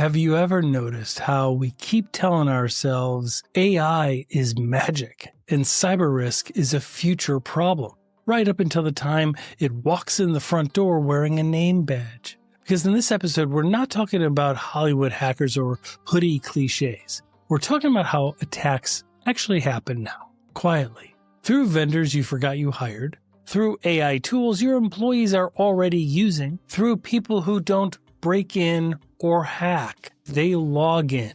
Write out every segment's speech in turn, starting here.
have you ever noticed how we keep telling ourselves AI is magic and cyber risk is a future problem, right up until the time it walks in the front door wearing a name badge? Because in this episode, we're not talking about Hollywood hackers or hoodie cliches. We're talking about how attacks actually happen now, quietly, through vendors you forgot you hired, through AI tools your employees are already using, through people who don't break in or hack, they log in.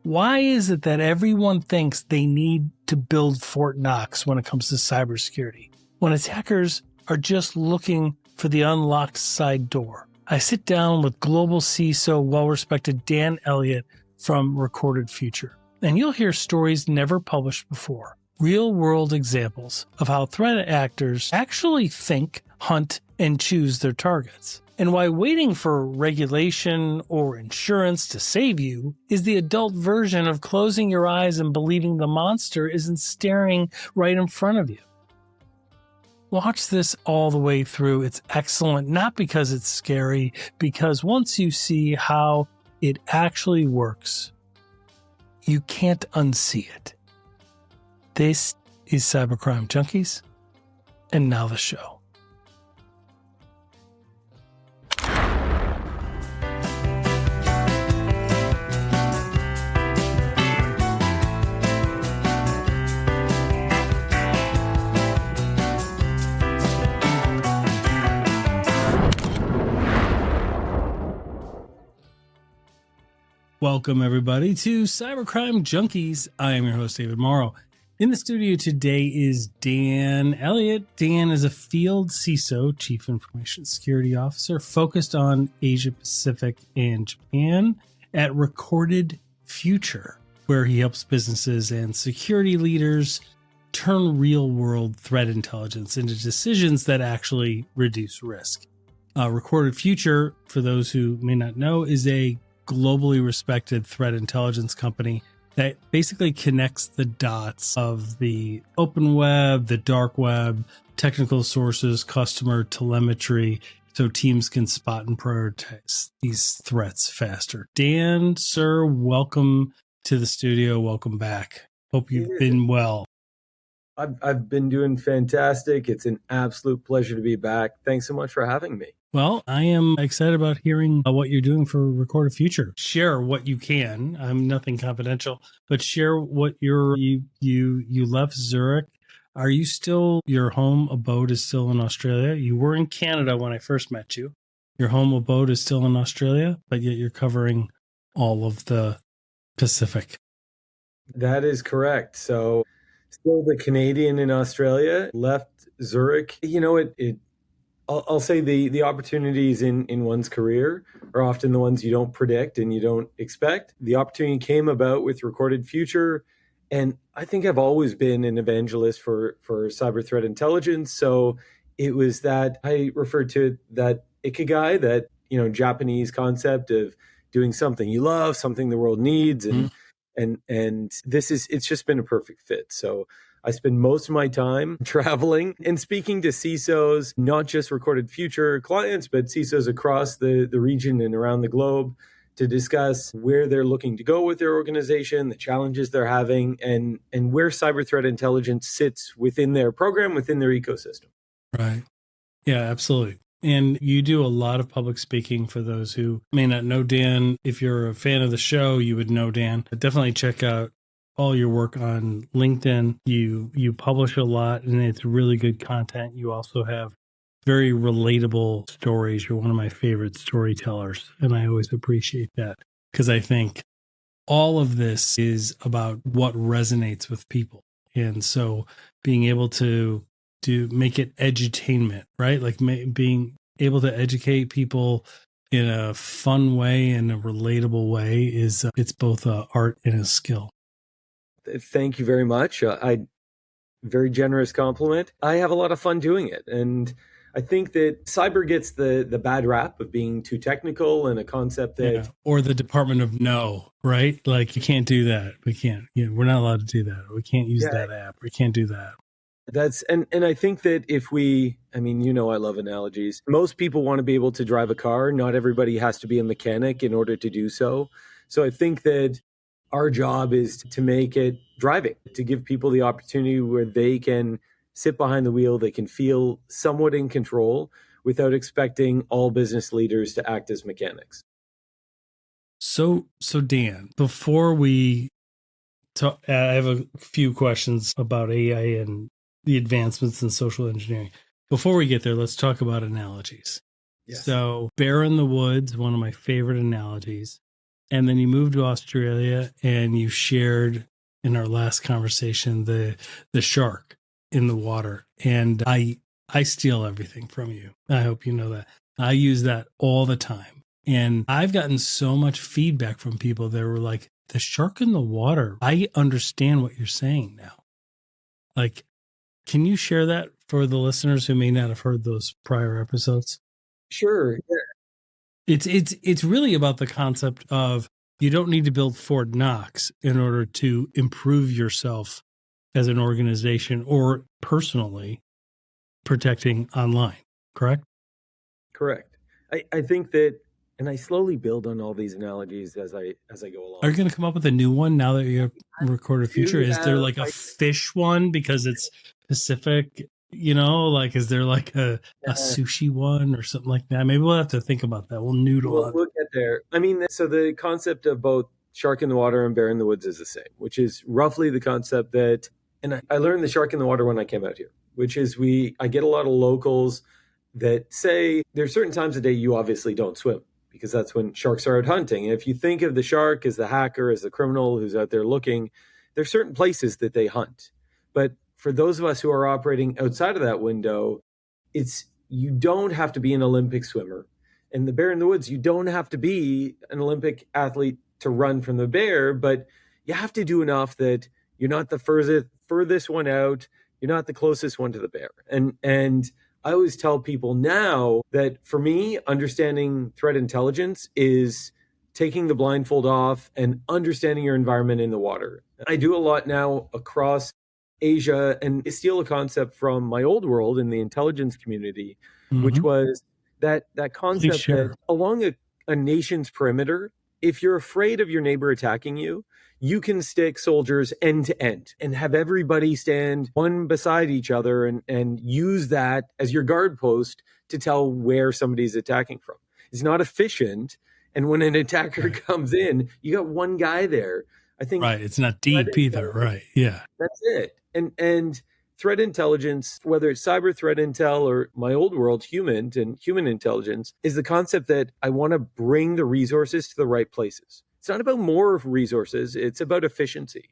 Why is it that everyone thinks they need to build Fort Knox when it comes to cybersecurity, when attackers are just looking for the unlocked side door? I sit down with global CISO, well-respected Dan Elliott from Recorded Future, and you'll hear stories never published before. Real-world examples of how threat actors actually think, hunt, and choose their targets, and why waiting for regulation or insurance to save you is the adult version of closing your eyes and believing the monster isn't staring right in front of you. Watch this all the way through. It's excellent, not because it's scary, because once you see how it actually works, you can't unsee it. This is Cybercrime Junkies, and now the show. Welcome, everybody, to Cybercrime Junkies. I am your host, David Morrow. In the studio today is Dan Elliott. Dan is a field CISO, Chief Information Security Officer, focused on Asia Pacific and Japan at Recorded Future, where he helps businesses and security leaders turn real-world threat intelligence into decisions that actually reduce risk. Recorded Future, for those who may not know, is a globally respected threat intelligence company that basically connects the dots of the open web, the dark web, technical sources, customer telemetry, so teams can spot and prioritize these threats faster. Dan, sir, welcome to the studio. Welcome back. Hope you've been well. I've been doing fantastic. It's an absolute pleasure to be back. Thanks so much for having me. Well, I am excited about hearing what you're doing for Recorded Future. Share what you can. I'm nothing confidential, but share what you left Zurich. Are you still, your home abode is still in Australia? You were in Canada when I first met you. Your home abode is still in Australia, but yet you're covering all of the Pacific. That is correct. So still the Canadian in Australia, left Zurich. You know, I'll say the opportunities in one's career are often the ones you don't predict and you don't expect. The opportunity came about with Recorded Future, and I think I've always been an evangelist for cyber threat intelligence. So it was that I referred to it, that ikigai, that, you know, Japanese concept of doing something you love, something the world needs, and it's just been a perfect fit. So I spend most of my time traveling and speaking to CISOs, not just Recorded Future clients, but CISOs across the region and around the globe, to discuss where they're looking to go with their organization, the challenges they're having, and where cyber threat intelligence sits within their program, within their ecosystem. Right. Yeah, absolutely. And you do a lot of public speaking. For those who may not know Dan, if you're a fan of the show, you would know Dan. But definitely check out all your work on LinkedIn. You publish a lot, and it's really good content. You also have very relatable stories. You're one of my favorite storytellers, and I always appreciate that, because I think all of this is about what resonates with people. And so being able to make it edutainment, right? Like being able to educate people in a fun way and a relatable way is it's both an art and a skill. Thank you very much. Very generous compliment. I have a lot of fun doing it. And I think that cyber gets the bad rap of being too technical and a concept that... Yeah. Or the Department of No, right? Like, you can't do that. We can't. We're not allowed to do that. We can't use that app. We can't do that. And I think that I love analogies. Most people want to be able to drive a car. Not everybody has to be a mechanic in order to do so. So I think that our job is to make it driving, to give people the opportunity where they can sit behind the wheel, they can feel somewhat in control without expecting all business leaders to act as mechanics. So Dan, before we talk, I have a few questions about AI and the advancements in social engineering. Before we get there, let's talk about analogies. Yes. So Bear in the Woods, one of my favorite analogies. And then you moved to Australia and you shared in our last conversation the shark in the water. And I steal everything from you. I hope you know that. I use that all the time. And I've gotten so much feedback from people that were like, the shark in the water, I understand what you're saying now. Like, can you share that for the listeners who may not have heard those prior episodes? Sure. Yeah. It's really about the concept of you don't need to build Fort Knox in order to improve yourself as an organization or personally protecting online, correct? Correct. I think that, and I slowly build on all these analogies as I go along. Are you going to come up with a new one now that you're recorded future? Is there like a fish one because it's Pacific? You know, like, is there like a sushi one or something like that? Maybe we'll have to think about that. We'll noodle on. We'll get there. I mean, so the concept of both shark in the water and bear in the woods is the same, which is roughly the concept that, and I learned the shark in the water when I came out here, which is I get a lot of locals that say there's certain times of day you obviously don't swim because that's when sharks are out hunting. And if you think of the shark as the hacker, as the criminal who's out there looking, there's certain places that they hunt. But for those of us who are operating outside of that window, you don't have to be an Olympic swimmer. And the bear in the woods, you don't have to be an Olympic athlete to run from the bear, but you have to do enough that you're not the furthest one out. You're not the closest one to the bear. And I always tell people now that for me, understanding threat intelligence is taking the blindfold off and understanding your environment in the water. I do a lot now across Asia and steal a concept from my old world in the intelligence community, which was that concept that along a nation's perimeter, if you're afraid of your neighbor attacking you, you can stick soldiers end to end and have everybody stand one beside each other and use that as your guard post to tell where somebody's attacking from. It's not efficient. And when an attacker comes in, you got one guy there. I think it's not deep either. Right. Yeah. That's it. And threat intelligence, whether it's cyber threat intel or my old world, human intelligence, is the concept that I want to bring the resources to the right places. It's not about more resources. It's about efficiency,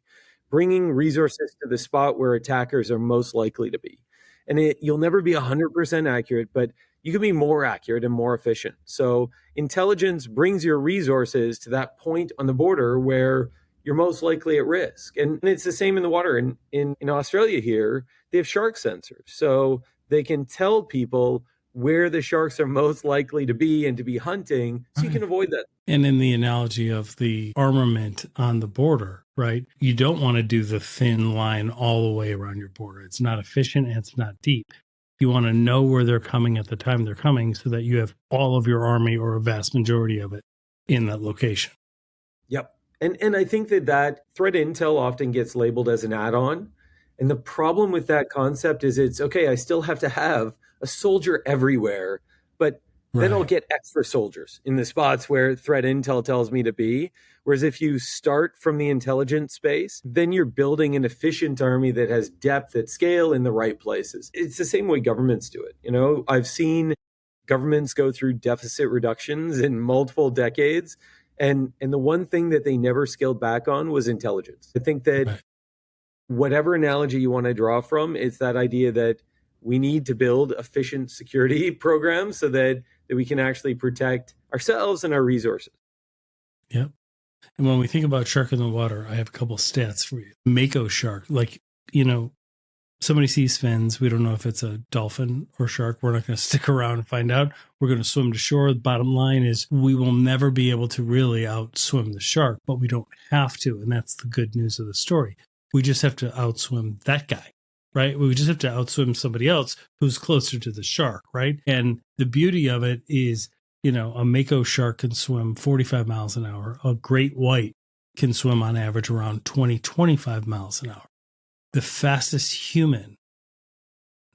bringing resources to the spot where attackers are most likely to be. And you'll never be 100% accurate, but you can be more accurate and more efficient. So intelligence brings your resources to that point on the border where you're most likely at risk. And it's the same in the water. In Australia here, they have shark sensors. So they can tell people where the sharks are most likely to be and to be hunting, so you can avoid that. And in the analogy of the armament on the border, right, you don't want to do the thin line all the way around your border. It's not efficient and it's not deep. You want to know where they're coming at the time they're coming so that you have all of your army or a vast majority of it in that location. Yep. And I think that threat intel often gets labeled as an add-on. And the problem with that concept is it's, okay, I still have to have a soldier everywhere, but then I'll get extra soldiers in the spots where threat intel tells me to be. Whereas if you start from the intelligence space, then you're building an efficient army that has depth at scale in the right places. It's the same way governments do it. You know, I've seen governments go through deficit reductions in multiple decades. And the one thing that they never scaled back on was intelligence. I think that whatever analogy you want to draw from, it's that idea that we need to build efficient security programs so that we can actually protect ourselves and our resources. Yep. And when we think about shark in the water, I have a couple of stats for you. Mako shark, like, you know, somebody sees fins. We don't know if it's a dolphin or shark. We're not going to stick around and find out. We're going to swim to shore. The bottom line is we will never be able to really outswim the shark, but we don't have to. And that's the good news of the story. We just have to outswim that guy, right? We just have to outswim somebody else who's closer to the shark, right? And the beauty of it is a mako shark can swim 45 miles an hour. A great white can swim on average around 20, 25 miles an hour. The fastest human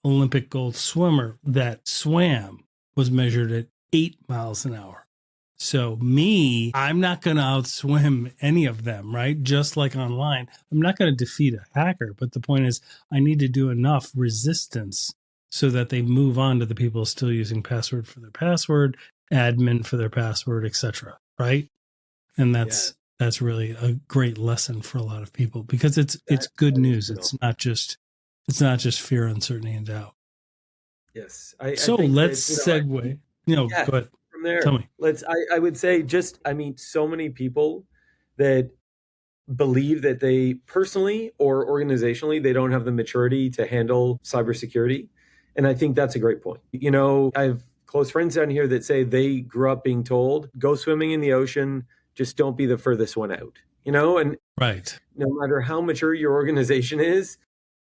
Olympic gold swimmer that swam was measured at 8 miles an hour. So I'm not going to outswim any of them, right? Just like online, I'm not going to defeat a hacker. But the point is, I need to do enough resistance so that they move on to the people still using password for their password, admin for their password, etc. Right? And that's really a great lesson for a lot of people, because it's good news. It's not just fear, uncertainty, and doubt. Yes. So let's segue. Go ahead. From there, tell me. I would say I meet so many people that believe that they personally or organizationally, they don't have the maturity to handle cybersecurity. And I think that's a great point. I have close friends down here that say they grew up being told, go swimming in the ocean, just don't be the furthest one out, and right. No matter how mature your organization is,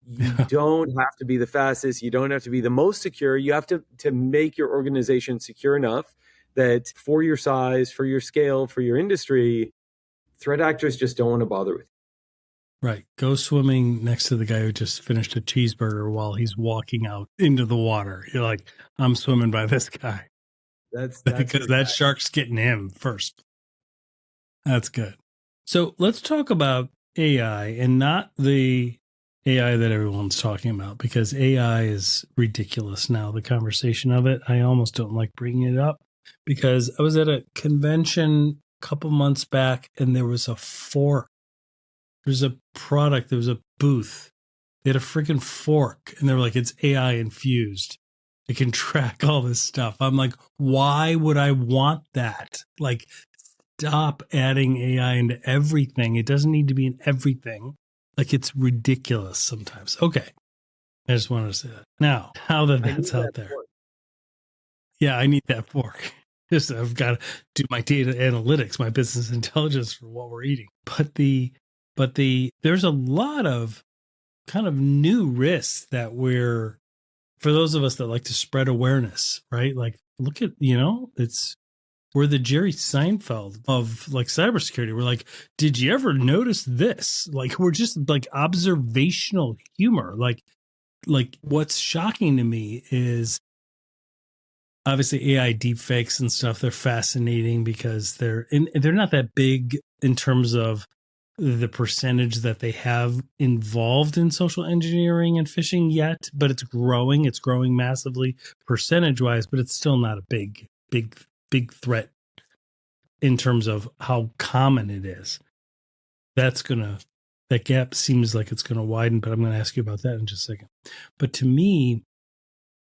you don't have to be the fastest. You don't have to be the most secure. You have to make your organization secure enough that for your size, for your scale, for your industry, threat actors just don't want to bother with you. Right. Go swimming next to the guy who just finished a cheeseburger while he's walking out into the water. You're like, I'm swimming by this guy. That's because that shark's getting him first. That's good. So let's talk about AI, and not the AI that everyone's talking about, because AI is ridiculous now, the conversation of it. I almost don't like bringing it up, because I was at a convention a couple months back and there was a fork. There's a product, there was a booth. They had a freaking fork and they were like, it's AI infused. It can track all this stuff. I'm like, why would I want that? Like, stop adding AI into everything. It doesn't need to be in everything. Like, it's ridiculous sometimes. Okay. I just wanted to say that. Now, how that's out there. Fork. Yeah, I need that fork. Just, I've got to do my data analytics, my business intelligence for what we're eating. But there's a lot of kind of new risks that for those of us that like to spread awareness, right? Like, look at, we're the Jerry Seinfeld of like cybersecurity. We're like, did you ever notice this? Like, we're just like observational humor. Like what's shocking to me is obviously AI deepfakes and stuff. They're fascinating because they're not that big in terms of the percentage that they have involved in social engineering and phishing yet, but it's growing. It's growing massively percentage wise, but it's still not a big threat in terms of how common it is. That gap seems like it's going to widen, but I'm going to ask you about that in just a second. But to me,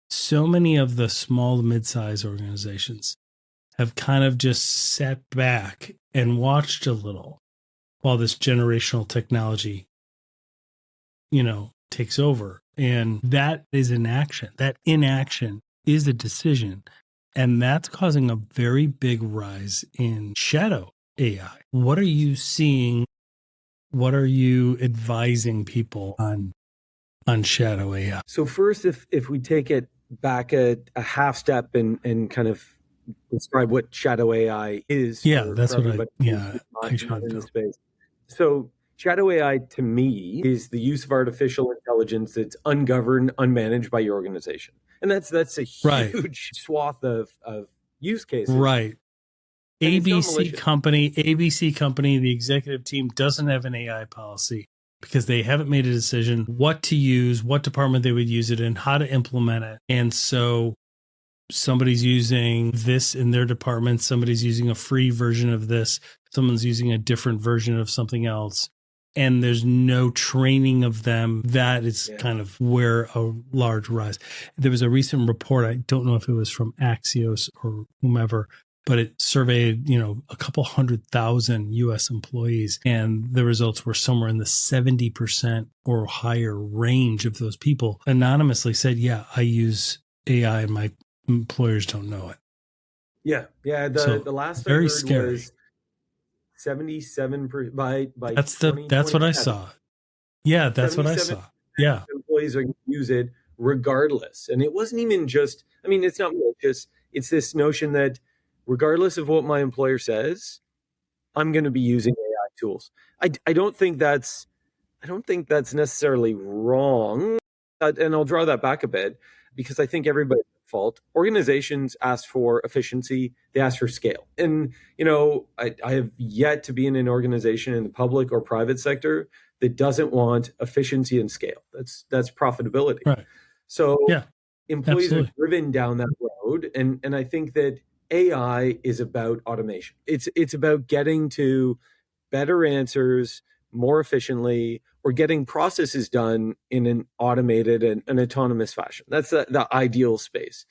so many of the small to mid-sized organizations have kind of just sat back and watched a little while this generational technology, takes over. And that is inaction. That inaction is a decision. And that's causing a very big rise in shadow AI. What are you seeing? What are you advising people on shadow AI? So first, if we take it back a half step and kind of describe what shadow AI is. That's what I tried in the space. So shadow AI to me is the use of artificial intelligence that's ungoverned, unmanaged by your organization. And that's a huge swath of use cases. Right. ABC company, the executive team doesn't have an AI policy because they haven't made a decision what to use, what department they would use it in, how to implement it. And so somebody's using this in their department, somebody's using a free version of this, someone's using a different version of something else, and there's no training of them. That is kind of where a large rise. There was a recent report, I don't know if it was from Axios or whomever, but it surveyed, a couple 100,000 US employees, and the results were somewhere in the 70% or higher range of those people anonymously said, yeah, I use AI and my employers don't know it. Yeah. The last I heard was 77% by that's what I saw. Yeah, that's what I saw. Yeah, employees are going to use it regardless, and it wasn't even just. I mean, it's not just. It's this notion that regardless of what my employer says, I'm going to be using AI tools. I don't think that's necessarily wrong. And I'll draw that back a bit because I think everybody's at fault. Organizations ask for efficiency, they ask for scale. And, I have yet to be in an organization in the public or private sector that doesn't want efficiency and scale. That's profitability. Right. So yeah, employees absolutely. are driven down that road. And I think that AI is about automation. It's about getting to better answers more efficiently, or getting processes done in an automated and an autonomous fashion. That's the ideal space.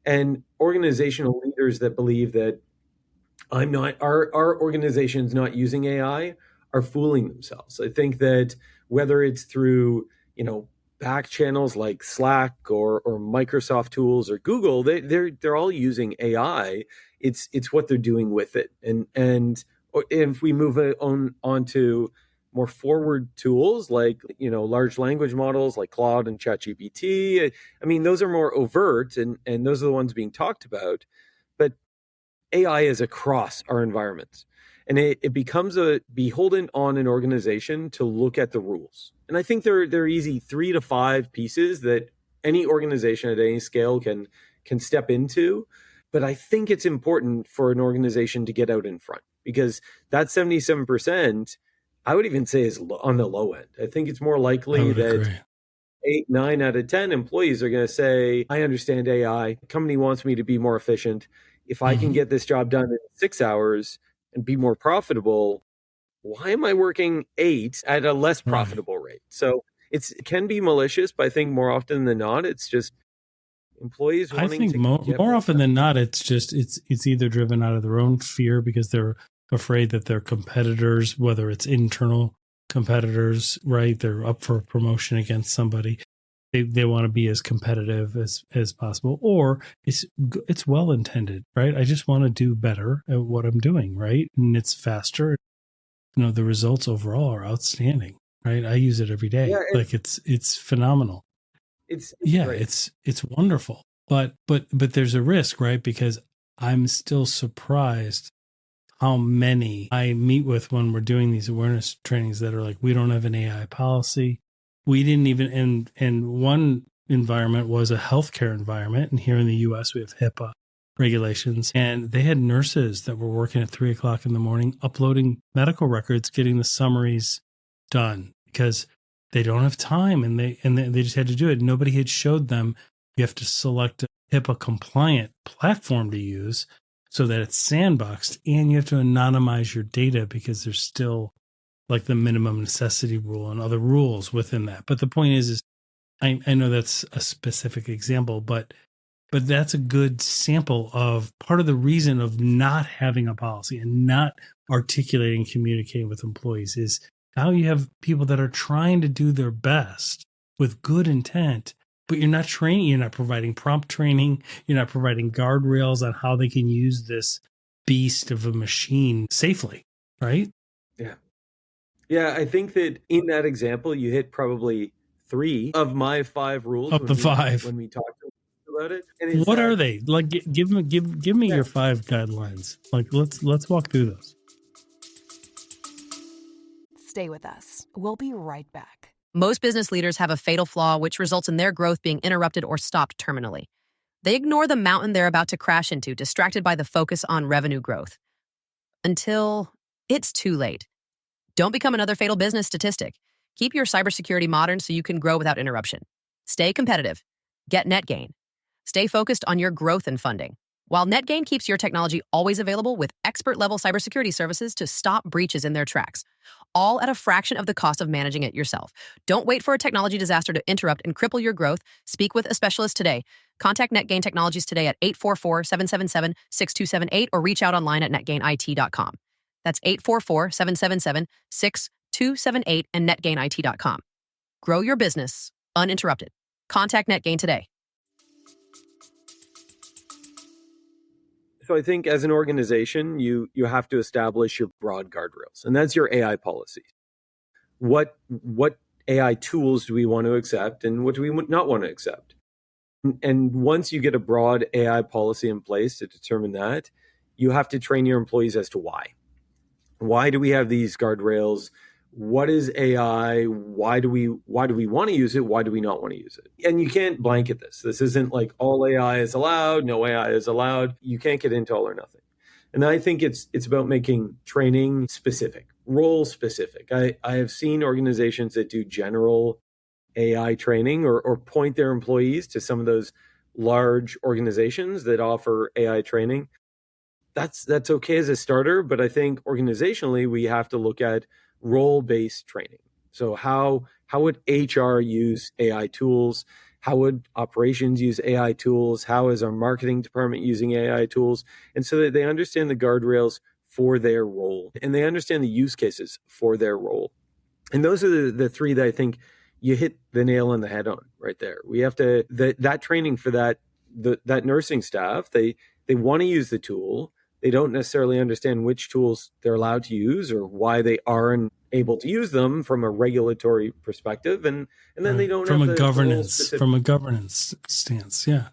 And organizational leaders that believe that our organization's not using AI are fooling themselves. I think that whether it's through, back channels like Slack or Microsoft tools or Google, they're all using AI. It's what they're doing with it. And if we move on to more forward tools like, large language models like Claude and ChatGPT, I mean, those are more overt and those are the ones being talked about. But AI is across our environments. And it becomes a beholden on an organization to look at the rules. And I think there are easy 3 to 5 pieces that any organization at any scale can step into. But I think it's important for an organization to get out in front, because that 77%, I would even say, is on the low end. I think it's more likely that agree. 8, 9 out of 10 employees are going to say, I understand AI. The company wants me to be more efficient. If I can get this job done in 6 hours and be more profitable, why am I working 8 at a less profitable rate? So it can be malicious, but I think more often than not, it's just employees wanting I think more often than not, it's either driven out of their own fear because they're afraid that their competitors, whether it's internal competitors, right, they're up for a promotion against somebody. They want to be as competitive as possible, or it's well intended, right? I just want to do better at what I'm doing, right? And it's faster. The results overall are outstanding, right? I use it every day. Yeah, like it's phenomenal. It's Yeah, great. it's wonderful. But there's a risk, right? Because I'm still surprised how many I meet with when we're doing these awareness trainings that are like, we don't have an AI policy. We didn't even, and one environment was a healthcare environment. And here in the US, we have HIPAA regulations. And they had nurses that were working at 3:00 in the morning, uploading medical records, getting the summaries done because they don't have time, and they just had to do it. Nobody had showed them you have to select a HIPAA compliant platform to use so that it's sandboxed, and you have to anonymize your data because there's still like the minimum necessity rule and other rules within that. But the point is I know that's a specific example, but that's a good sample of part of the reason of not having a policy and not articulating, communicating with employees is now you have people that are trying to do their best with good intent, but you're not training, you're not providing prompt training, you're not providing guardrails on how they can use this beast of a machine safely, right? Yeah. Yeah, I think that in that example, you hit probably 3 of my 5 rules Of the 5. when we talked about it. And what are they? Like, give me your 5 guidelines. Like, let's walk through those. Stay with us. We'll be right back. Most business leaders have a fatal flaw which results in their growth being interrupted or stopped terminally. They ignore the mountain they're about to crash into, distracted by the focus on revenue growth. Until it's too late. Don't become another fatal business statistic. Keep your cybersecurity modern so you can grow without interruption. Stay competitive. Get NetGain. Stay focused on your growth and funding. While NetGain keeps your technology always available with expert-level cybersecurity services to stop breaches in their tracks, all at a fraction of the cost of managing it yourself. Don't wait for a technology disaster to interrupt and cripple your growth. Speak with a specialist today. Contact NetGain Technologies today at 844-777-6278 or reach out online at netgainit.com. That's 844-777-6278 and netgainit.com. Grow your business uninterrupted. Contact NetGain today. So I think as an organization, you have to establish your broad guardrails, and that's your AI policy. What AI tools do we want to accept, and what do we not want to accept? And once you get a broad AI policy in place to determine that, you have to train your employees as to why. Why do we have these guardrails? What is AI? Why do we want to use it? Why do we not want to use it? And you can't blanket this. This isn't like all AI is allowed, no AI is allowed. You can't get into all or nothing. And I think it's about making training specific, role specific. I have seen organizations that do general AI training or point their employees to some of those large organizations that offer AI training. That's okay as a starter, but I think organizationally we have to look at role-based training. So how would HR use AI tools? How would operations use AI tools? How is our marketing department using AI tools? And so that they understand the guardrails for their role and they understand the use cases for their role. And those are the three that I think you hit the nail on the head on right there. We have to, that training for that nursing staff, they want to use the tool. They don't necessarily understand which tools they're allowed to use or why they aren't able to use them from a regulatory perspective. And then they don't from have a governance stance. Yeah.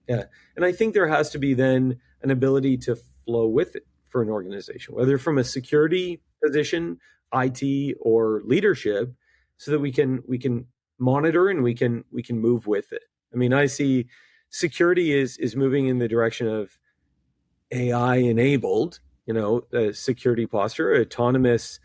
Yeah. And I think there has to be then an ability to flow with it for an organization, whether from a security position, IT, or leadership, so that we can monitor and we can move with it. I mean, I see security is moving in the direction of AI enabled, security posture, autonomous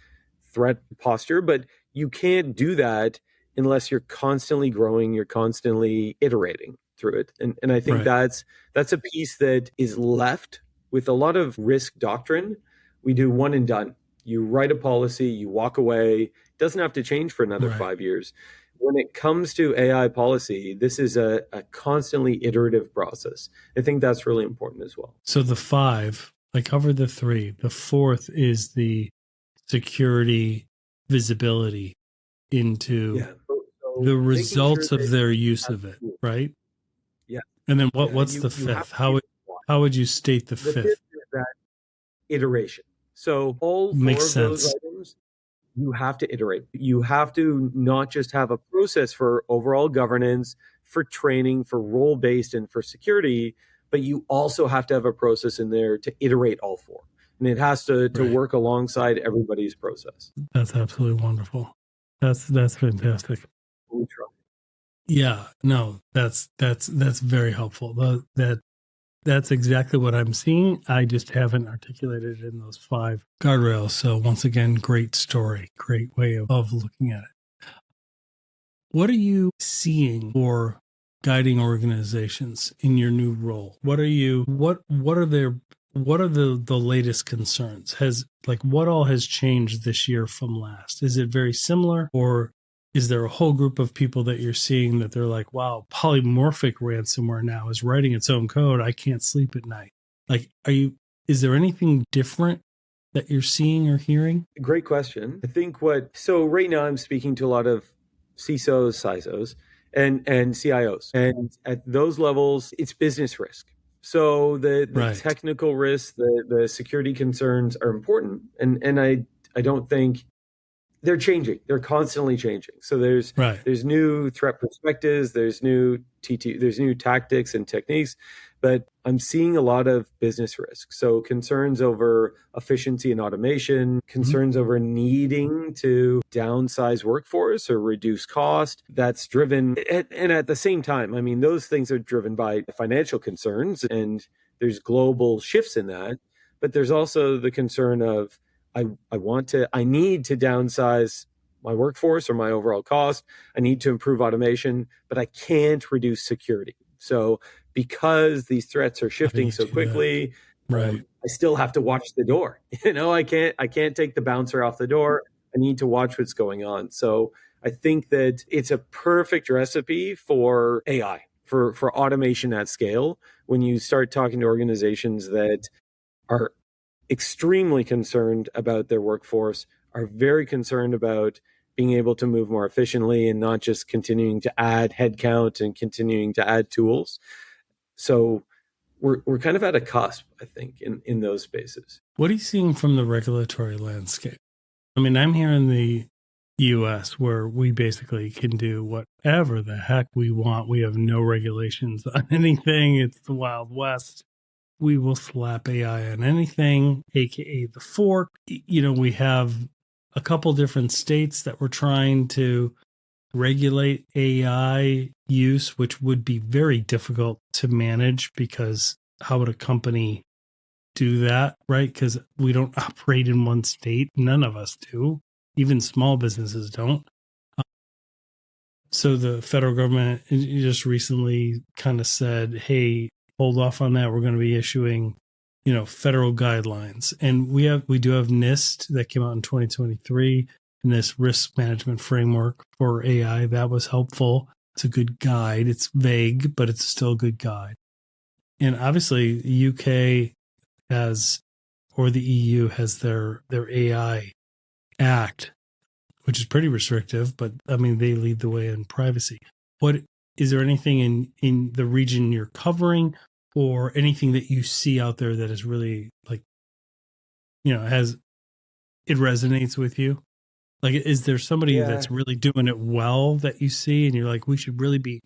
threat posture, but you can't do that unless you're constantly growing, you're constantly iterating through it. And I think that's a piece that is left with a lot of risk doctrine. We do one and done. You write a policy, you walk away. It doesn't have to change for another 5 years. When it comes to AI policy, this is a constantly iterative process. I think that's really important as well. So the 5, I covered the 3. The 4th is the security visibility into the results of their use of it, right? Yeah. And then what's the 5th? How would you state the 5th? Is that iteration. So all 4 of those items, you have to iterate. You have to not just have a process for overall governance, for training, for role-based, and for security, but you also have to have a process in there to iterate all 4. And it has to work alongside everybody's process. That's absolutely wonderful. That's fantastic. Yeah, no, that's very helpful. That's exactly what I'm seeing. I just haven't articulated it in those 5 guardrails. So once again, great story, great way of looking at it. What are you seeing for guiding organizations in your new role? What are the latest concerns? What all has changed this year from last? Is it very similar, or is there a whole group of people that you're seeing that they're like, wow, polymorphic ransomware now is writing its own code. I can't sleep at night. Is there anything different that you're seeing or hearing? Great question. I think so right now I'm speaking to a lot of CISOs, CISOs, and CIOs. And at those levels, it's business risk. So the technical risks, the security concerns are important. And I don't think they're changing. They're constantly changing. So there's new threat perspectives, there's new tactics and techniques, but I'm seeing a lot of business risk. So concerns over efficiency and automation, concerns over needing to downsize workforce or reduce cost. That's driven, and at the same time, I mean, those things are driven by financial concerns, and there's global shifts in that. But there's also the concern of I need to downsize my workforce or my overall cost. I need to improve automation, but I can't reduce security. So because these threats are shifting so quickly, I still have to watch the door. I can't take the bouncer off the door. I need to watch what's going on. So I think that it's a perfect recipe for AI, for automation at scale. When you start talking to organizations that are extremely concerned about their workforce, are very concerned about being able to move more efficiently and not just continuing to add headcount and continuing to add tools. So we're kind of at a cusp, I think, in those spaces. What are you seeing from the regulatory landscape? I mean, I'm here in the US where we basically can do whatever the heck we want. We have no regulations on anything. It's the Wild West. we will slap AI on anything, aka the fork. We have a couple different states that we're trying to regulate AI use, which would be very difficult to manage because how would a company do that, right? Because we don't operate in one state. None of us do. Even small businesses don't. So the federal government just recently kind of said, hey, hold off on that. We're going to be issuing, federal guidelines. And we do have NIST that came out in 2023, and this risk management framework for AI. That was helpful. It's a good guide. It's vague, but it's still a good guide. And obviously the UK or the EU has their AI Act, which is pretty restrictive, but I mean, they lead the way in privacy. Is there anything in the region you're covering or anything that you see out there that is really like, it resonates with you? Like, is there somebody that's really doing it well that you see and you're like, we should really be,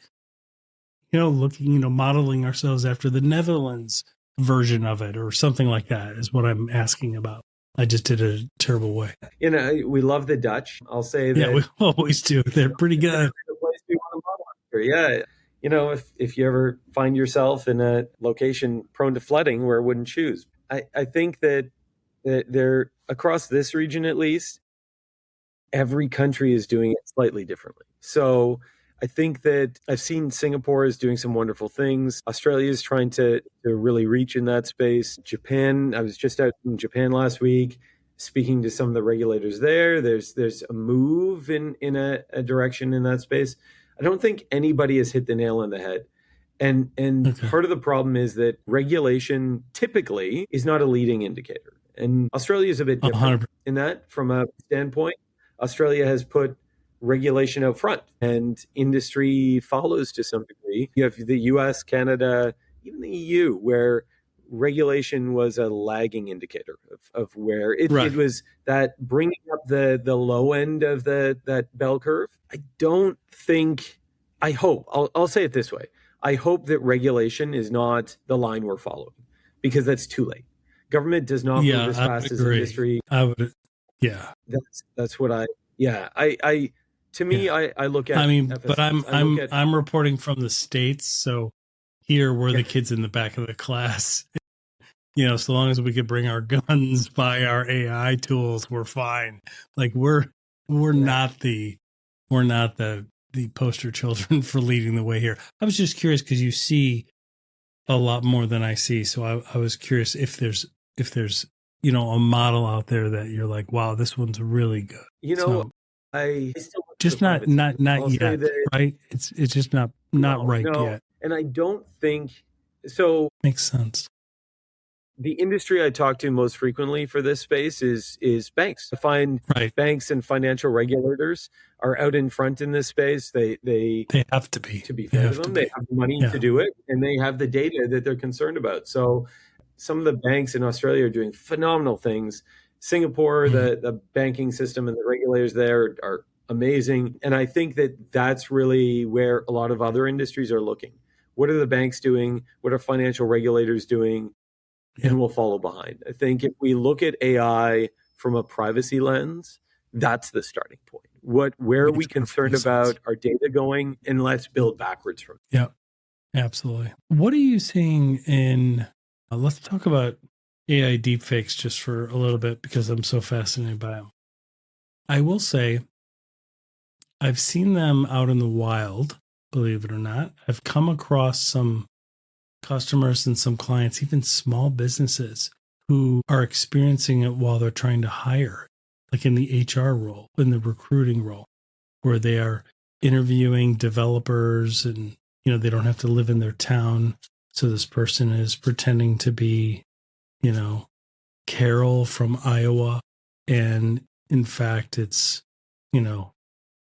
looking, modeling ourselves after the Netherlands version of it or something like that is what I'm asking about. I just did it a terrible way. We love the Dutch. I'll say that. Yeah, we always do. They're pretty good. The place we want to model after. Yeah. If you ever find yourself in a location prone to flooding where I wouldn't choose, I think that they're across this region, at least, every country is doing it slightly differently. So I think that I've seen Singapore is doing some wonderful things. Australia is trying to really reach in that space. Japan, I was just out in Japan last week speaking to some of the regulators there. There's a move in a direction in that space. I don't think anybody has hit the nail on the head. And okay. Part of the problem is that regulation typically is not a leading indicator. And Australia is a bit different 100%. In that from a standpoint. Australia has put regulation out front and industry follows to some degree. You have the US, Canada, even the EU, where regulation was a lagging indicator of where it was that bringing up the low end of that bell curve. I'll say it this way. I hope that regulation is not the line we're following because that's too late. Government does not move as fast as industry. I would, yeah. That's what I look at. I mean, FSS. But I'm reporting from the States, so here we're the kids in the back of the class. So long as we could bring our guns, buy our AI tools, we're fine. Like we're not the poster children for leading the way here. I was just curious because you see a lot more than I see, so I was curious if there's a model out there that you're like, wow, this one's really good. I still just not yet, right? It's just not right yet. And I don't think so. Makes sense. The industry I talk to most frequently for this space is banks. I find banks and financial regulators are out in front in this space. They have to be. To be fair to them, they have the money to do it, and they have the data that they're concerned about. So some of the banks in Australia are doing phenomenal things. Singapore, the banking system and the regulators there are amazing. And I think that that's really where a lot of other industries are looking. What are the banks doing? What are financial regulators doing? And we'll follow behind. I think if we look at AI from a privacy lens, that's the starting point. Where are we concerned about our data going? And let's build backwards from it. Yeah, absolutely. What are you seeing in, let's talk about AI deepfakes just for a little bit because I'm so fascinated by them. I will say I've seen them out in the wild, believe it or not. I've come across some customers and some clients, even small businesses, who are experiencing it while they're trying to hire, like in the HR role, in the recruiting role, where they are interviewing developers and, they don't have to live in their town. So this person is pretending to be, Carol from Iowa. And in fact, it's,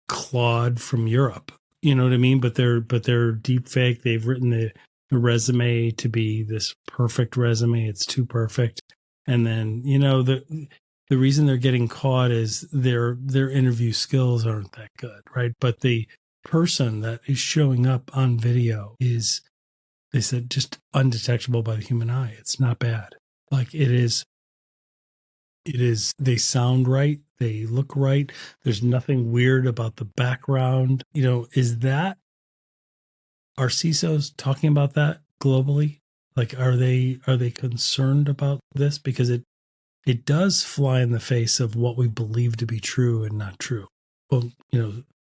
Claude from Europe. You know what I mean? But they're deep fake. They've written the resume to be this perfect resume. It's too perfect. And then, the reason they're getting caught is their interview skills aren't that good, right? But the person that is showing up on video is they said just undetectable by the human eye. It's not bad. Like it is, they sound right. They look right. There's nothing weird about the background. Is that, are CISOs talking about that globally? Like, are they concerned about this? Because it does fly in the face of what we believe to be true and not true. Well,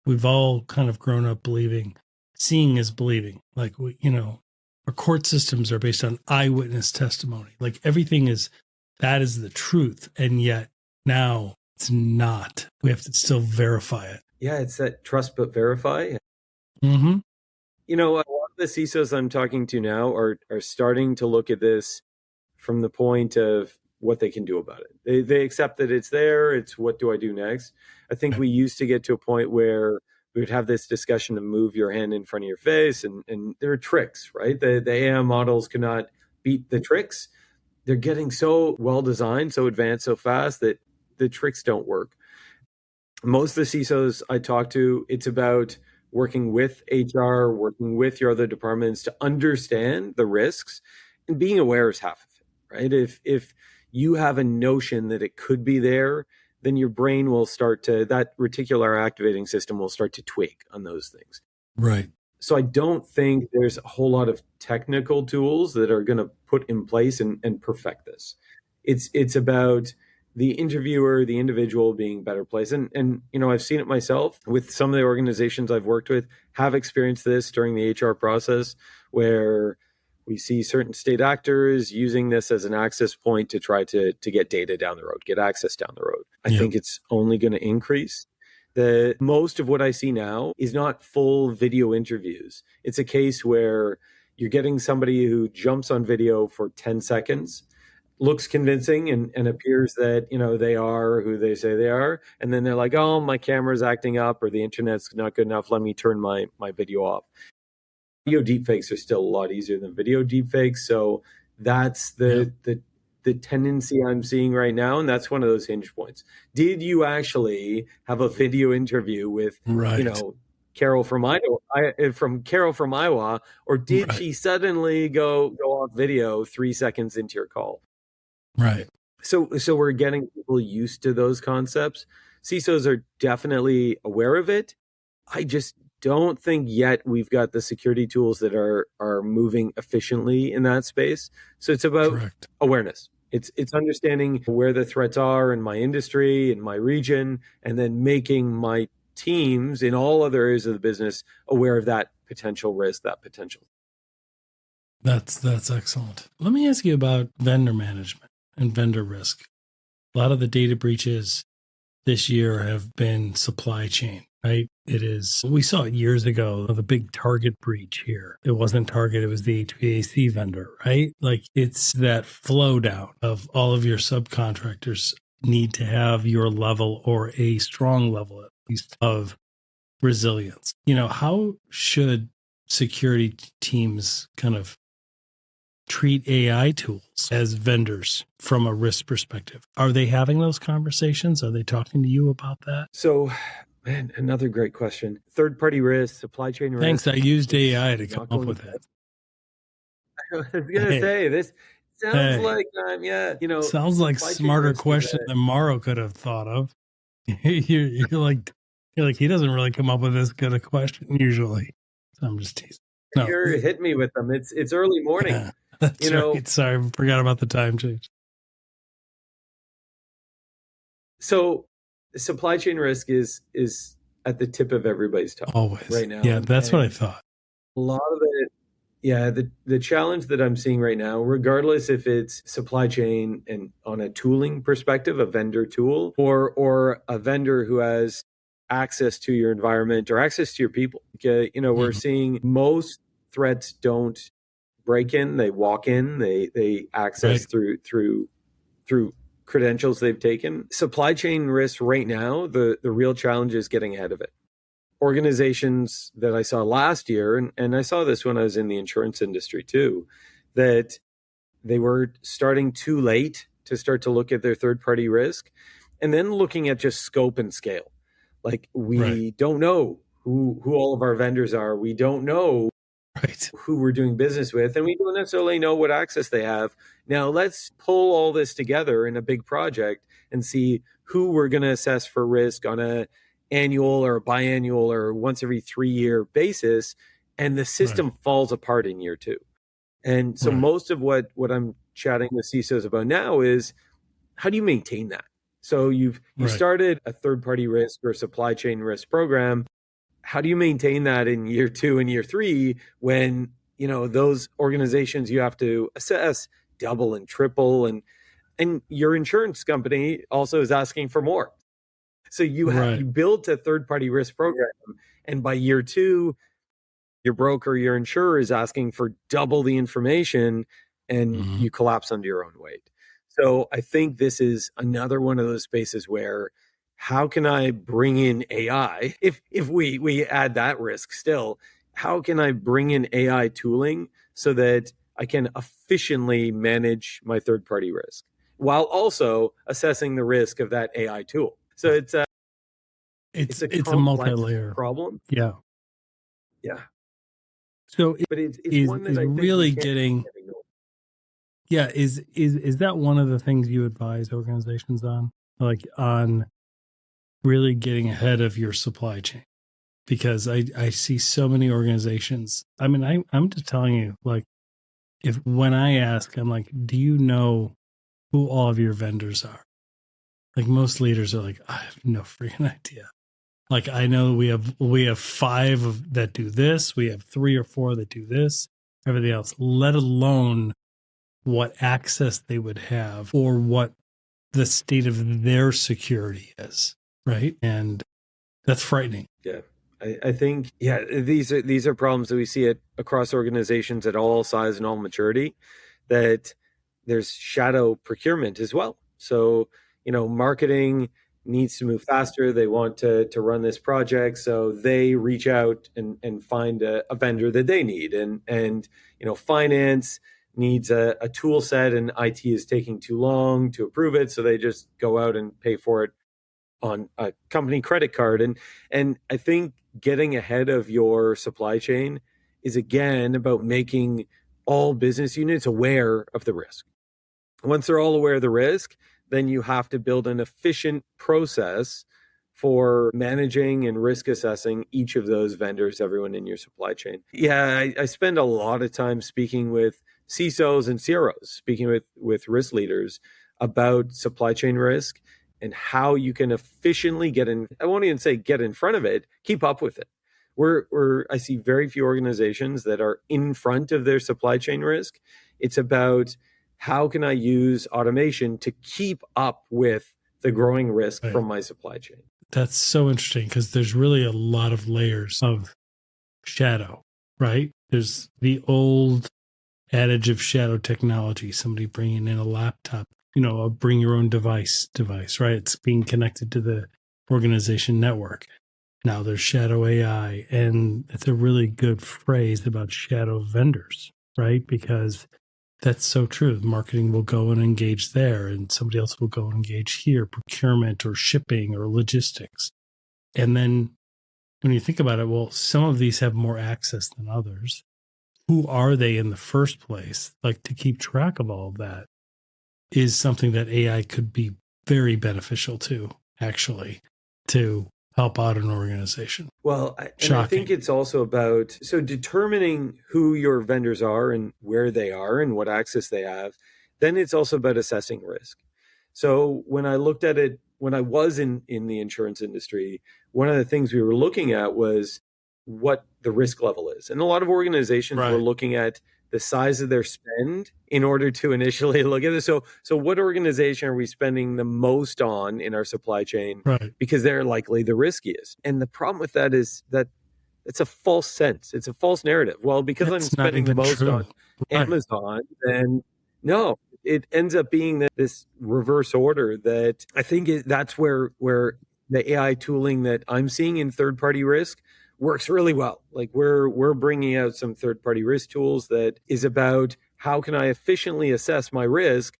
we've all kind of grown up believing, seeing is believing. Like, our court systems are based on eyewitness testimony. Like that is the truth. And yet now it's not. We have to still verify it. Yeah, it's that trust but verify. Mm-hmm. A lot of the CISOs I'm talking to now are starting to look at this from the point of what they can do about it. They accept that it's there. It's what do I do next? I think we used to get to a point where we would have this discussion to move your hand in front of your face, and there are tricks, right? The AI models cannot beat the tricks. They're getting so well designed, so advanced, so fast that the tricks don't work. Most of the CISOs I talk to, it's about working with HR, working with your other departments to understand the risks, and being aware is half of it, right? If you have a notion that it could be there, then your brain will start to, that reticular activating system will start to twig on those things. Right. So I don't think there's a whole lot of technical tools that are going to put in place and perfect this. It's about the interviewer, the individual being better placed. And I've seen it myself with some of the organizations I've worked with, have experienced this during the HR process, where we see certain state actors using this as an access point to try to get data down the road, get access down the road. I think it's only going to increase. The most of what I see now is not full video interviews. It's a case where you're getting somebody who jumps on video for 10 seconds, looks convincing and appears that, they are who they say they are. And then they're like, oh, my camera's acting up or the internet's not good enough. Let me turn my video off. Video deepfakes are still a lot easier than video deepfakes. So that's the tendency I'm seeing right now. And that's one of those hinge points. Did you actually have a video interview with, Carol from Iowa, or did she suddenly go off video 3 seconds into your call? Right. So we're getting people used to those concepts. CISOs are definitely aware of it. I just don't think yet we've got the security tools that are moving efficiently in that space. So it's about awareness. It's understanding where the threats are in my industry, in my region, and then making my teams in all other areas of the business aware of that potential risk, that potential. That's excellent. Let me ask you about vendor management and vendor risk. A lot of the data breaches this year have been supply chain, right? We saw it years ago, the big Target breach here. It wasn't Target, it was the HVAC vendor, right? Like it's that flow down of all of your subcontractors need to have your level or a strong level at least of resilience. How should security teams kind of treat AI tools as vendors from a risk perspective? Are they having those conversations? Are they talking to you about that? So, man, another great question. Third-party risk, supply chain risk. Thanks. I used AI to come up with it. I was going to say, this sounds like, sounds like smarter question than Mauro could have thought of. You're like, he doesn't really come up with this good a question usually. So I'm just teasing. No. You're hit me with them. It's early morning. Yeah, that's right. Sorry, I forgot about the time change. So supply chain risk is at the tip of everybody's tongue always right now. Yeah, that's what I thought. A lot of it, the challenge that I'm seeing right now, regardless if it's supply chain and on a tooling perspective, a vendor tool, or a vendor who has access to your environment or access to your people. We're seeing most threats don't break in; they walk in, they access through credentials they've taken. Supply chain risk right now, the real challenge is getting ahead of it. Organizations that I saw last year, and I saw this when I was in the insurance industry too, that they were starting too late to start to look at their third-party risk, and then looking at just scope and scale. Like we don't know who all of our vendors are. We don't know Right. who we're doing business with, and we don't necessarily know what access they have. Now, let's pull all this together in a big project and see who we're going to assess for risk on a annual or a biannual or once every 3-year basis, and the system falls apart in year 2. And so most of what I'm chatting with CISOs about now is, how do you maintain that? So you started a third-party risk or supply chain risk program. How do you maintain that in year 2 and year 3 when, those organizations you have to assess double and triple, and your insurance company also is asking for more. So you built a third-party risk program, and by year 2, your broker, your insurer is asking for double the information, and you collapse under your own weight. So I think this is another one of those spaces where, how can I bring in AI? If we add that risk still, how can I bring in AI tooling so that I can efficiently manage my third-party risk while also assessing the risk of that AI tool? So it's a multi-layer problem. Yeah. So, but it's one that I think really getting. Yeah, is that one of the things you advise organizations on, like on really getting ahead of your supply chain? Because I see so many organizations. I mean, I'm just telling you, like, when I ask, I'm like, do you know who all of your vendors are? Like, most leaders are like, I have no freaking idea. Like, I know we have 5 that do this, we have 3 or 4 that do this, everything else, let alone what access they would have or what the state of their security is, right? And that's frightening. Yeah. I think, these are problems that we see across organizations at all size and all maturity, that there's shadow procurement as well. So, marketing needs to move faster. They want to run this project. So they reach out and find a vendor that they need. And finance needs a tool set, and IT is taking too long to approve it. So they just go out and pay for it on a company credit card. And I think getting ahead of your supply chain is, again, about making all business units aware of the risk. Once they're all aware of the risk, then you have to build an efficient process for managing and risk assessing each of those vendors, everyone in your supply chain. Yeah, I spend a lot of time speaking with CISOs and CROs, speaking with risk leaders about supply chain risk and how you can efficiently I won't even say get in front of it, keep up with it. I see very few organizations that are in front of their supply chain risk. It's about, how can I use automation to keep up with the growing risk from my supply chain? That's so interesting, because there's really a lot of layers of shadow, right? There's the old adage of shadow technology, somebody bringing in a laptop, a bring your own device, right? It's being connected to the organization network. Now there's shadow AI, and it's a really good phrase about shadow vendors, right? Because that's so true. Marketing will go and engage there, and somebody else will go and engage here, procurement or shipping or logistics. And then when you think about it, well, some of these have more access than others. Who are they in the first place? Like, to keep track of all of that is something that AI could be very beneficial to, actually, to help out an organization. Well, I think it's also about, so determining who your vendors are and where they are and what access they have. Then it's also about assessing risk. So when I looked at it, when I was in the insurance industry, one of the things we were looking at was what the risk level is. And a lot of organizations were looking at the size of their spend in order to initially look at it. So what organization are we spending the most on in our supply chain? Because they're likely the riskiest. And the problem with that is that it's a false sense. It's a false narrative. Well, because I'm spending the most on Amazon, then no, it ends up being this reverse order that I think that's where the AI tooling that I'm seeing in third-party risk works really well. Like, we're bringing out some third-party risk tools that is about, how can I efficiently assess my risk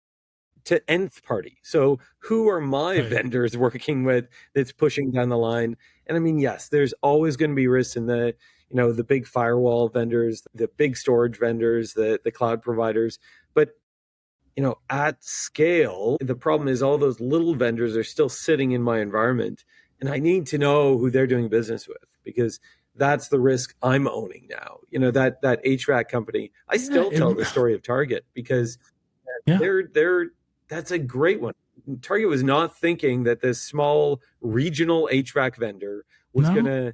to nth party? So who are my vendors working with that's pushing down the line? And I mean, yes, there's always going to be risks in the the big firewall vendors, the big storage vendors, the cloud providers. But at scale, the problem is all those little vendors are still sitting in my environment, and I need to know who they're doing business with, because that's the risk I'm owning now. That HVAC company, I still tell the story of Target, because that's a great one. Target was not thinking that this small regional HVAC vendor was going to,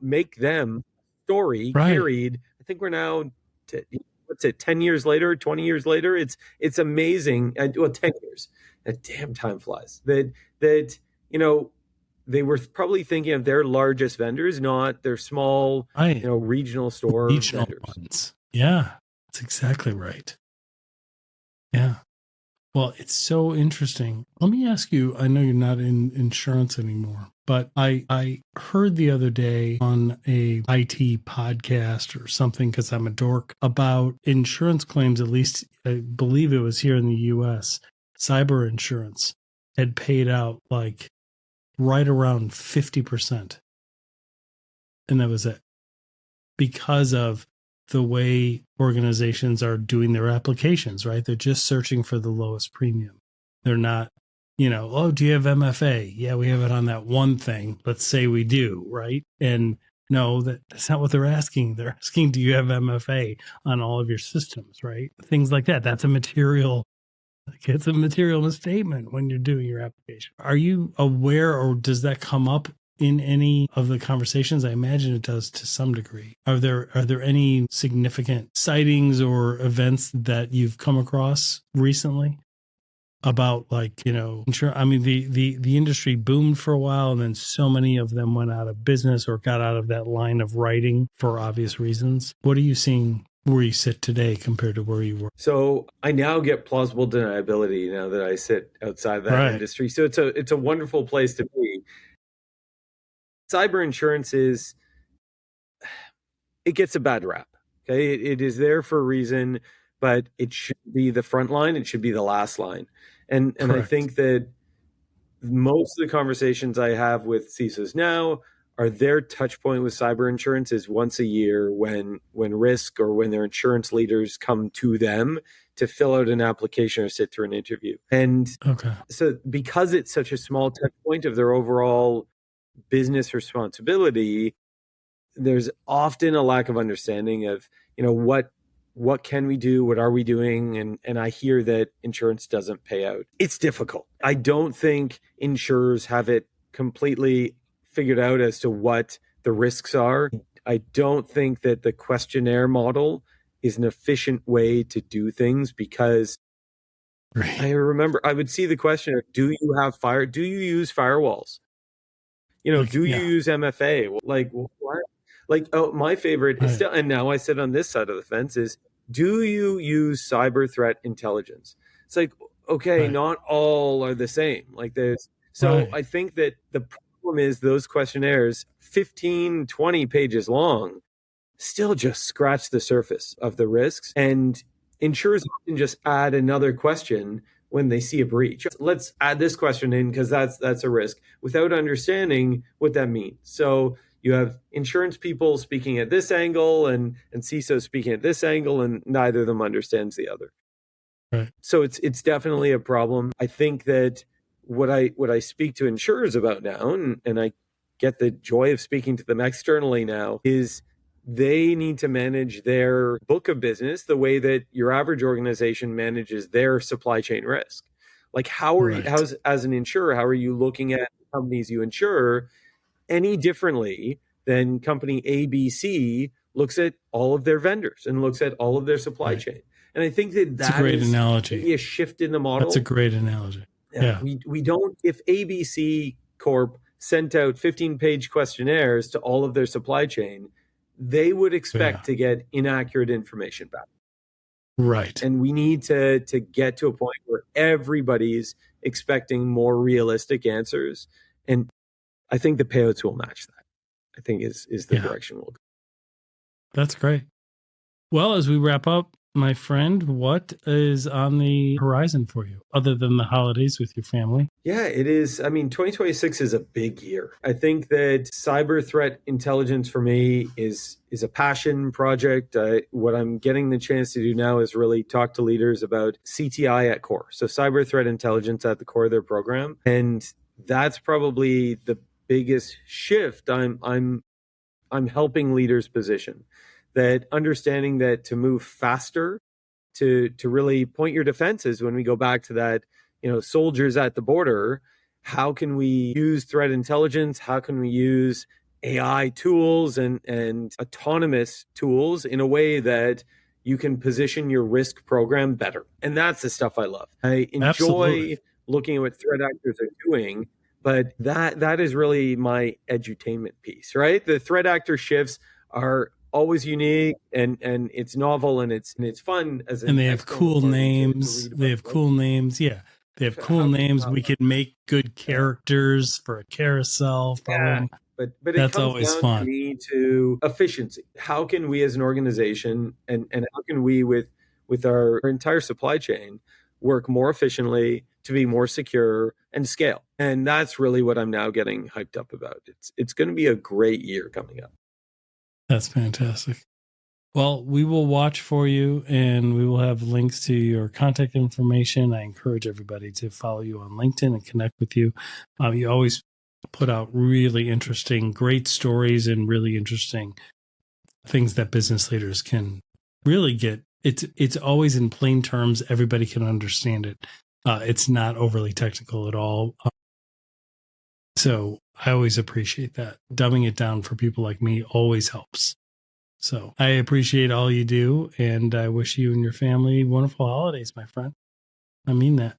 make them story carried. I think we're now, 10 years later, 20 years later, it's amazing. 10 years, that damn time flies. That they were probably thinking of their largest vendors, not their small, regional store vendors. Ones. Yeah, that's exactly right. Yeah. Well, it's so interesting. Let me ask you, I know you're not in insurance anymore, but I heard the other day on a IT podcast or something, because I'm a dork, about insurance claims. At least I believe it was here in the US, cyber insurance had paid out like right around 50%. And that was it, because of the way organizations are doing their applications, right? They're just searching for the lowest premium. They're not, oh, do you have MFA? Yeah, we have it on that one thing. Let's say we do, right? And no, that's not what they're asking. They're asking, do you have MFA on all of your systems, right? Things like that. That's a material, it's a material misstatement when you're doing your application. Are you aware, or does that come up in any of the conversations? I imagine it does to some degree. Are there any significant sightings or events that you've come across recently about, insurance? I mean, the industry boomed for a while, and then so many of them went out of business or got out of that line of writing for obvious reasons. What are you seeing where you sit today compared to where you were? So I now get plausible deniability now that I sit outside that industry. So it's a wonderful place to be. Cyber insurance it gets a bad rap. Okay. It is there for a reason, but it should be the front line. It should be the last line. And I think that most of the conversations I have with CISOs now are their touch point with cyber insurance is once a year when risk or when their insurance leaders come to them to fill out an application or sit through an interview. And so because it's such a small touch point of their overall business responsibility, there's often a lack of understanding of, what can we do? What are we doing? And I hear that insurance doesn't pay out. It's difficult. I don't think insurers have it completely figured out as to what the risks are. I don't think that the questionnaire model is an efficient way to do things, because I remember I would see the questionnaire, do you use firewalls? Do you use MFA? Like, what? My favorite is still, and now I sit on this side of the fence, is, do you use cyber threat intelligence? It's like, okay, not all are the same. I think that the problem is those questionnaires, 15, 20 pages long, still just scratch the surface of the risks. And insurers often just add another question when they see a breach. Let's add this question in because that's a risk, without understanding what that means. So you have insurance people speaking at this angle and CISO speaking at this angle, and neither of them understands the other. Right. So it's definitely a problem. I think that what I speak to insurers about now, and I get the joy of speaking to them externally now, is they need to manage their book of business the way that your average organization manages their supply chain risk. Like, as an insurer, how are you looking at companies you insure any differently than company ABC looks at all of their vendors and looks at all of their supply chain? And I think that's a great analogy. A shift in the model. That's a great analogy. Yeah. We don't, if ABC Corp sent out 15-page questionnaires to all of their supply chain, they would expect to get inaccurate information back. Right. And we need to get to a point where everybody's expecting more realistic answers. And I think the payouts will match that, I think is the direction we'll go. That's great. Well, as we wrap up, my friend, what is on the horizon for you other than the holidays with your family? Yeah, it is. I mean, 2026 is a big year. I think that cyber threat intelligence for me is a passion project. What I'm getting the chance to do now is really talk to leaders about CTI at core. So cyber threat intelligence at the core of their program. And that's probably the biggest shift I'm helping leaders position. That understanding that to move faster, to really point your defenses when we go back to that, soldiers at the border, how can we use threat intelligence? How can we use AI tools and autonomous tools in a way that you can position your risk program better? And that's the stuff I love. I enjoy Absolutely. looking at what threat actors are doing, but that is really my edutainment piece, right? The threat actor shifts are always unique and it's novel and it's fun as an And they have external cool party names. to read They about, have right? cool names. Yeah. They have cool names. We could make good characters for a carousel from Yeah, them. but it That's comes always down to fun. me to efficiency. How can we as an organization and how can we with our entire supply chain work more efficiently to be more secure and scale? And that's really what I'm now getting hyped up about. It's going to be a great year coming up. That's fantastic. Well, we will watch for you and we will have links to your contact information. I encourage everybody to follow you on LinkedIn and connect with you. You always put out really interesting, great stories and really interesting things that business leaders can really get. It's always in plain terms. Everybody can understand it. It's not overly technical at all. So I always appreciate that. Dumbing it down for people like me always helps. So I appreciate all you do, and I wish you and your family wonderful holidays, my friend. I mean that.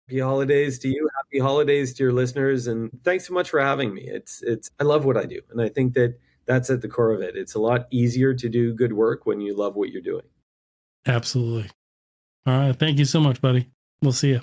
Happy holidays to you. Happy holidays to your listeners. And thanks so much for having me. I love what I do. And I think that that's at the core of it. It's a lot easier to do good work when you love what you're doing. Absolutely. All right. Thank you so much, buddy. We'll see you.